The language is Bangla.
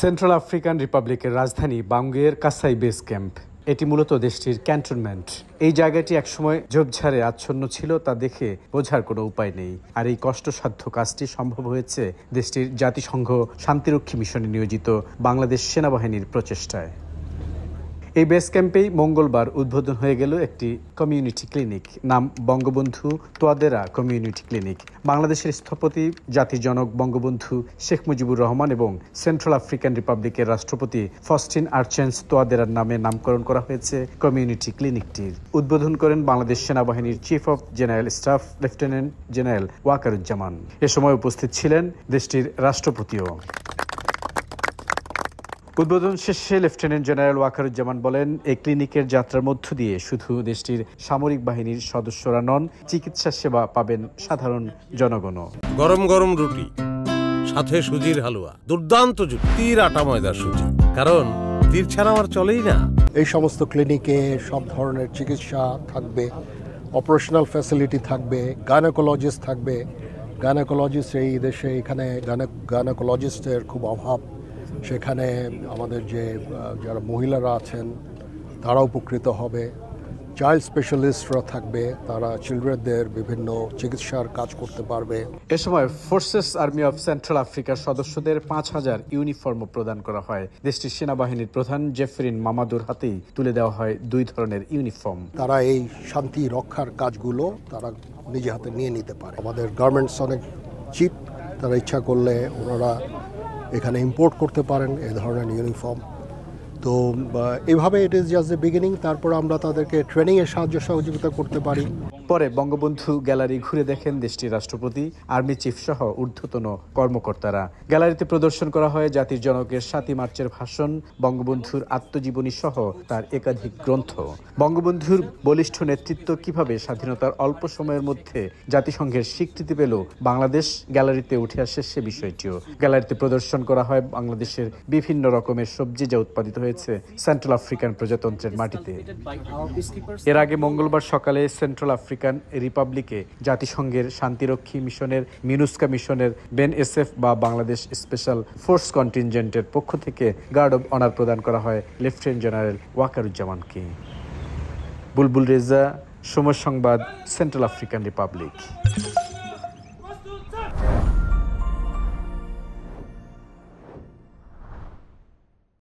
সেন্ট্রাল আফ্রিকান রিপাবলিকের রাজধানী বাঙ্গুয়ের কাসাই বেস ক্যাম্প। এটি মূলত দেশটির ক্যান্টনমেন্ট। এই জায়গাটি একসময় ঝোপঝাড়ে আচ্ছন্ন ছিল, তা দেখে বোঝার কোনো উপায় নেই। আর এই কষ্টসাধ্য কাজটি সম্ভব হয়েছে দেশটির জাতিসংঘ শান্তিরক্ষী মিশনে নিয়োজিত বাংলাদেশ সেনাবাহিনীর প্রচেষ্টায়। এই বেস ক্যাম্পেই মঙ্গলবার উদ্বোধন হয়ে গেল একটি কমিউনিটি ক্লিনিক, নাম বঙ্গবন্ধু তোয়াদেরা কমিউনিটি ক্লিনিক। বাংলাদেশের স্থপতি জাতির জনক বঙ্গবন্ধু শেখ মুজিবুর রহমান এবং সেন্ট্রাল আফ্রিকান রিপাবলিকের রাষ্ট্রপতি ফস্টিন আর্চেন্স তোয়াদেরার নামে নামকরণ করা হয়েছে কমিউনিটি ক্লিনিকটির। উদ্বোধন করেন বাংলাদেশ সেনাবাহিনীর chief of general staff lieutenant general Waker-Uz-Zaman. এ সময় উপস্থিত ছিলেন দেশটির রাষ্ট্রপতিও। উদ্বোধন শেষে লেফটেন্যান্ট জেনারেল ওয়াকারুজ্জামান বলেন, এই ক্লিনিকের যাত্রার মধ্য দিয়ে শুধু দেশটির সামরিক বাহিনীর সদস্যরা নন, চিকিৎসা সেবা পাবেন সাধারণ জনগণও। গরম গরম রুটি, সাথে সুজির হালুয়া, দুর্দান্ত তীর আটা ময়দার সুজি, কারণ তীর ছাড়া আমার চলেই না। এই সমস্ত ক্লিনিকে সব ধরনের চিকিৎসা থাকবে, অপারেশনাল ফ্যাসিলিটি থাকবে, গাইনোকোলজিস্ট থাকবে। গাইনোকোলজিস্ট এই দেশে এখানে গাইনোকোলজিস্টের খুব অভাব। সেখানে আমাদের যারা মহিলারা আছেন তারা উপকৃত হবে। চাইল্ড স্পেশালিস্টরা থাকবে, তারা চিলড্রেনদের বিভিন্ন চিকিৎসার কাজ করতে পারবে। এ সময় ফোর্সেস আর্মি অফ সেন্ট্রাল আফ্রিকার সদস্যদের ৫,০০০ ইউনিফর্ম প্রদান করা হয়। দেশটির সেনাবাহিনীর প্রধান জেফরিন মামাদুর হাতেই তুলে দেওয়া হয় ২ ধরনের ইউনিফর্ম। তারা এই শান্তি রক্ষার কাজগুলো তারা নিজে হাতে নিয়ে নিতে পারে। আমাদের গার্মেন্টস অনেক চিপ, তারা ইচ্ছা করলে ওনারা এখানে ইম্পোর্ট করতে পারেন এই ধরনের ইউনিফর্ম। তো এইভাবে it is just the beginning. তারপর আমরা তাদেরকে ট্রেনিংয়ের সাহায্য সহযোগিতা করতে পারি। পরে বঙ্গবন্ধু গ্যালারি ঘুরে দেখেন দেশটির রাষ্ট্রপতি, আর্মি চিফ সহ ঊর্ধ্বতন কর্মকর্তারা। গ্যালারিতে প্রদর্শন করা হয় জাতির জনকের ৭ই মার্চের ভাষণ, বঙ্গবন্ধুর আত্মজীবনী সহ তার একাধিক গ্রন্থ। বঙ্গবন্ধুর বলিষ্ঠ নেতৃত্ব কিভাবে স্বাধীনতার অল্প সময়ের মধ্যে জাতিসংঘের স্বীকৃতি পেল, বাংলাদেশ গ্যালারিতে উঠে আসে সে বিষয়টিও। গ্যালারিতে প্রদর্শন করা হয় বাংলাদেশের বিভিন্ন রকমের সবজি যা উৎপাদিত হয়েছে সেন্ট্রাল আফ্রিকান প্রজাতন্ত্রের মাটিতে। এর আগে মঙ্গলবার সকালে সেন্ট্রাল আফ্রিকান রিপাবলিকে জাতিসংঘের শান্তিরক্ষী মিশনের মিনুস্কা মিশনের BNSF বা বাংলাদেশ স্পেশাল ফোর্স কন্টিনজেন্টের পক্ষ থেকে গার্ড অব অনার প্রদান করা হয় লেফটেন্যান্ট জেনারেল ওয়াকারুজ্জামানকে। বুলবুল রেজা, সময় সংবাদ, সেন্ট্রাল আফ্রিকান রিপাবলিক।